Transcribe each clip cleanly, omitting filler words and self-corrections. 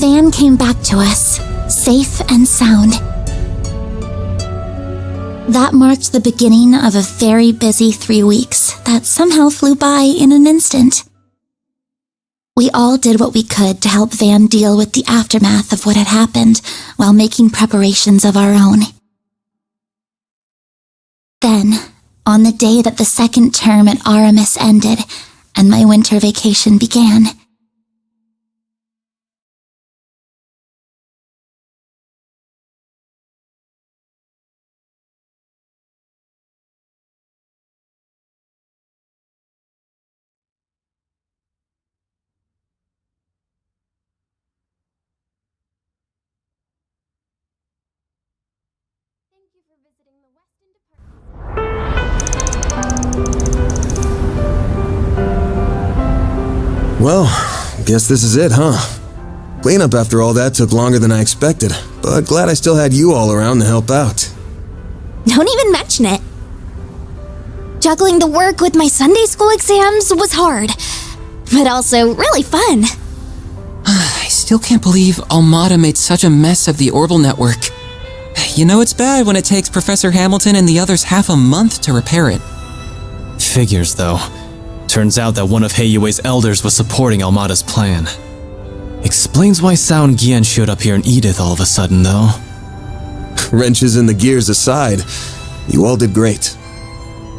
Van came back to us, safe and sound. That marked the beginning of a very busy 3 weeks that somehow flew by in an instant. We all did what we could to help Van deal with the aftermath of what had happened while making preparations of our own. Then, on the day that the second term at RMS ended and my winter vacation began, Well, guess this is it, huh? Cleanup after all that took longer than I expected, but glad I still had you all around to help out. Don't even mention it. Juggling the work with my Sunday school exams was hard, but also really fun. I still can't believe Almada made such a mess of the orbital network. You know it's bad when it takes Professor Hamilton and the others half a month to repair it. Figures, though. Turns out that one of Heiyue's elders was supporting Almada's plan. Explains why Sound Gian showed up here in Edith all of a sudden, though. Wrenches in the gears aside, you all did great.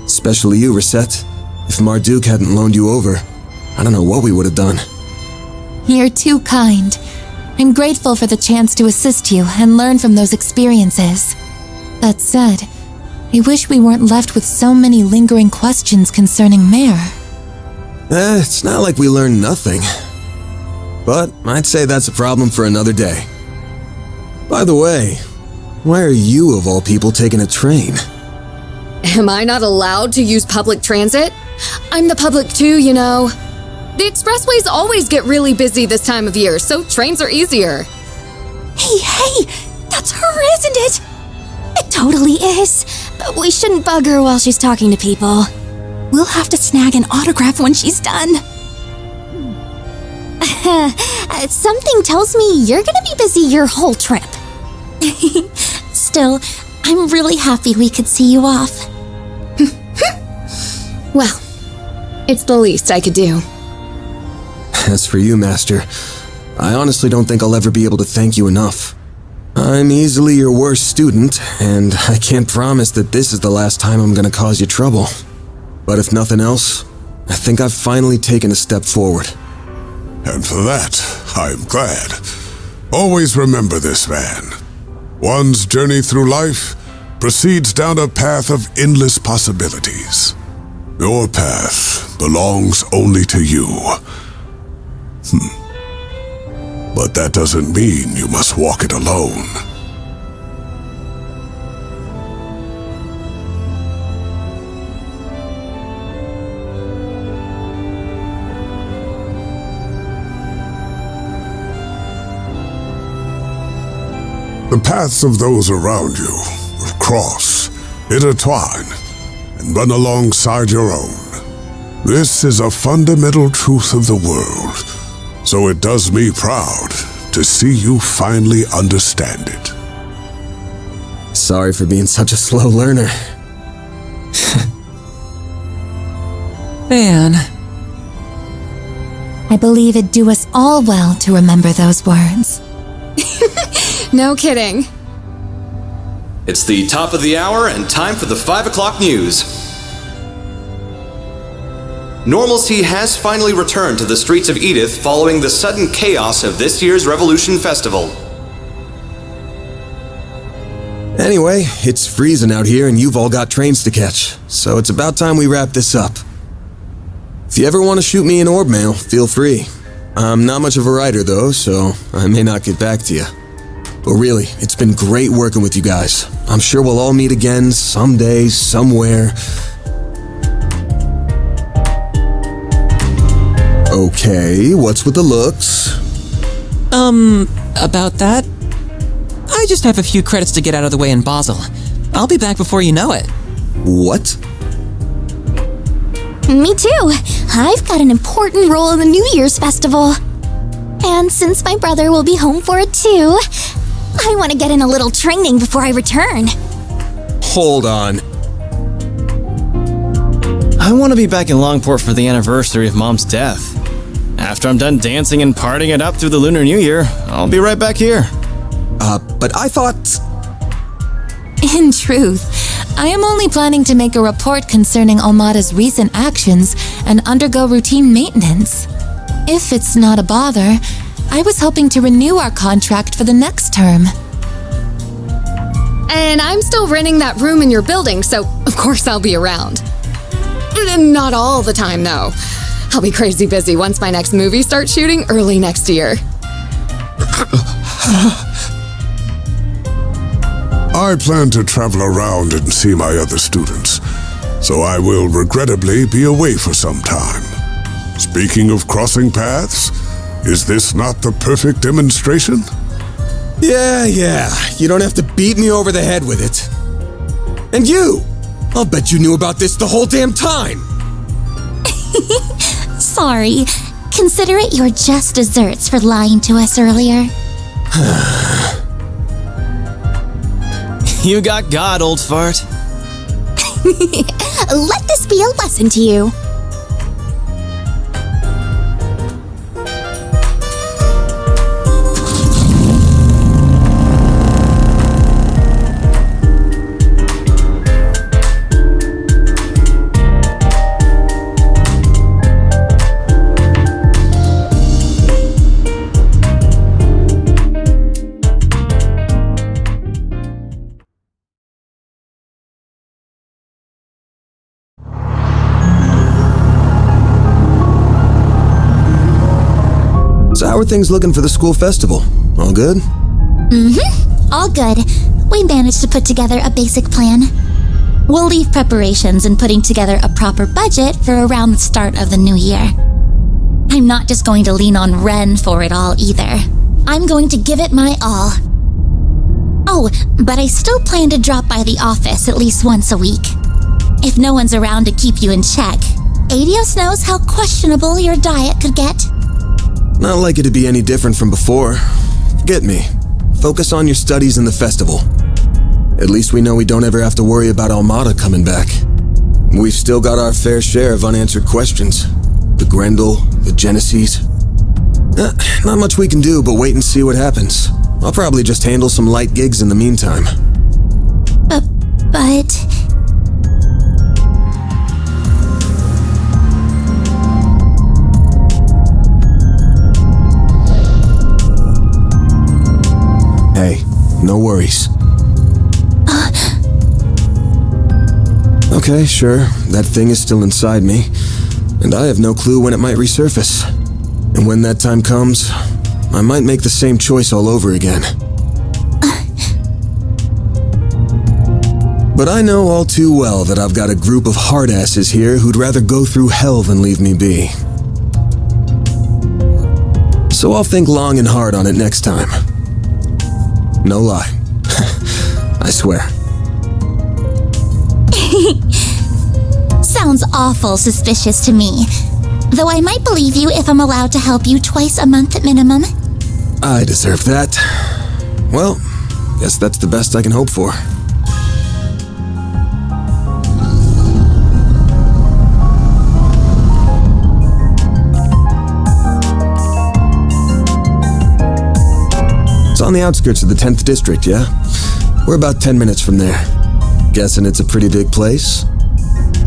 Especially you, Reset. If Marduk hadn't loaned you over, I don't know what we would have done. You're too kind. I'm grateful for the chance to assist you and learn from those experiences. That said, I wish we weren't left with so many lingering questions concerning Mare. It's not like we learned nothing. But I'd say that's a problem for another day. By the way, why are you of all people taking a train? Am I not allowed to use public transit? I'm the public too, you know. The expressways always get really busy this time of year, so trains are easier. Hey, that's her, isn't it? It totally is, but we shouldn't bug her while she's talking to people. We'll have to snag an autograph when she's done. Something tells me you're gonna be busy your whole trip. Still, I'm really happy we could see you off. Well, it's the least I could do. As for you, Master, I honestly don't think I'll ever be able to thank you enough. I'm easily your worst student, and I can't promise that this is the last time I'm gonna cause you trouble. But if nothing else, I think I've finally taken a step forward. And for that, I'm glad. Always remember this, man. One's journey through life proceeds down a path of endless possibilities. Your path belongs only to you. But that doesn't mean you must walk it alone. The paths of those around you will cross, intertwine, and run alongside your own. This is a fundamental truth of the world, so it does me proud to see you finally understand it. Sorry for being such a slow learner. Van. I believe it'd do us all well to remember those words. No kidding. It's the top of the hour and time for the 5 o'clock news. Normalcy has finally returned to the streets of Edith following the sudden chaos of this year's Revolution Festival. Anyway, it's freezing out here and you've all got trains to catch, so it's about time we wrap this up. If you ever want to shoot me an orb mail, feel free. I'm not much of a writer though, so I may not get back to you. But really, it's been great working with you guys. I'm sure we'll all meet again someday, somewhere. Okay, what's with the looks? About that? I just have a few credits to get out of the way in Basel. I'll be back before you know it. What? Me too. I've got an important role in the New Year's festival. And since my brother will be home for it too, I want to get in a little training before I return. Hold on. I want to be back in Longport for the anniversary of Mom's death. After I'm done dancing and partying it up through the Lunar New Year, I'll be right back here. But I thought... In truth, I am only planning to make a report concerning Almada's recent actions and undergo routine maintenance. If it's not a bother, I was hoping to renew our contract for the next term. And I'm still renting that room in your building, so of course I'll be around. Not all the time, though. I'll be crazy busy once my next movie starts shooting early next year. I plan to travel around and see my other students, so I will regrettably be away for some time. Speaking of crossing paths, is this not the perfect demonstration? Yeah, you don't have to beat me over the head with it. And you! I'll bet you knew about this the whole damn time! Sorry. Consider it your just desserts for lying to us earlier. You got God, old fart. Let this be a lesson to you. So how are things looking for the school festival? All good? All good. We managed to put together a basic plan. We'll leave preparations and putting together a proper budget for around the start of the new year. I'm not just going to lean on Ren for it all either. I'm going to give it my all. Oh, but I still plan to drop by the office at least once a week. If no one's around to keep you in check, Adios knows how questionable your diet could get. Not likely to be any different from before. Forget me. Focus on your studies and the festival. At least we know we don't ever have to worry about Almada coming back. We've still got our fair share of unanswered questions. The Grendel, the Genesis. Not much we can do but wait and see what happens. I'll probably just handle some light gigs in the meantime. But... Hey, no worries. Okay, sure, that thing is still inside me, and I have no clue when it might resurface. And when that time comes, I might make the same choice all over again. But I know all too well that I've got a group of hardasses here who'd rather go through hell than leave me be. So I'll think long and hard on it next time. No lie. I swear. Sounds awful suspicious to me. Though I might believe you if I'm allowed to help you twice a month at minimum. I deserve that. Well, guess that's the best I can hope for. It's on the outskirts of the 10th district, yeah? We're about 10 minutes from there. Guessing it's a pretty big place?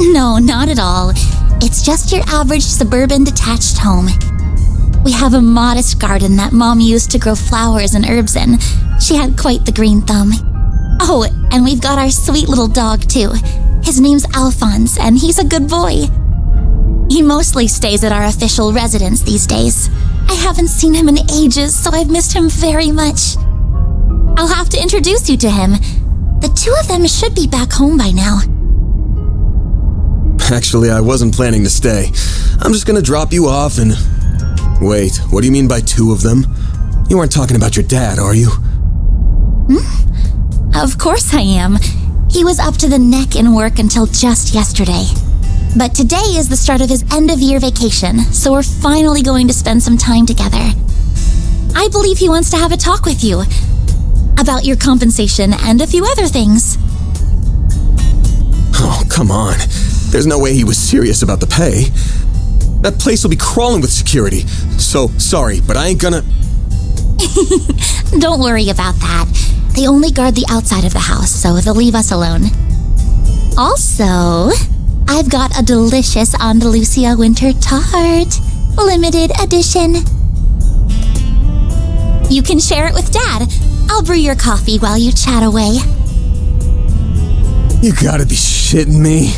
No, not at all. It's just your average suburban detached home. We have a modest garden that Mom used to grow flowers and herbs in. She had quite the green thumb. Oh, and we've got our sweet little dog, too. His name's Alphonse, and he's a good boy. He mostly stays at our official residence these days. I haven't seen him in ages, so I've missed him very much. I'll have to introduce you to him. The two of them should be back home by now. Actually, I wasn't planning to stay. I'm just gonna drop you off and... Wait, what do you mean by two of them? You aren't talking about your dad, are you? Of course I am. He was up to the neck in work until just yesterday. But today is the start of his end-of-year vacation, so we're finally going to spend some time together. I believe he wants to have a talk with you about your compensation and a few other things. Oh, come on. There's no way he was serious about the pay. That place will be crawling with security. So, sorry, but I ain't gonna... Don't worry about that. They only guard the outside of the house, so they'll leave us alone. Also, I've got a delicious Andalusia winter tart. Limited edition. You can share it with Dad. I'll brew your coffee while you chat away. You gotta be shitting me.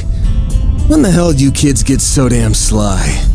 When the hell do you kids get so damn sly?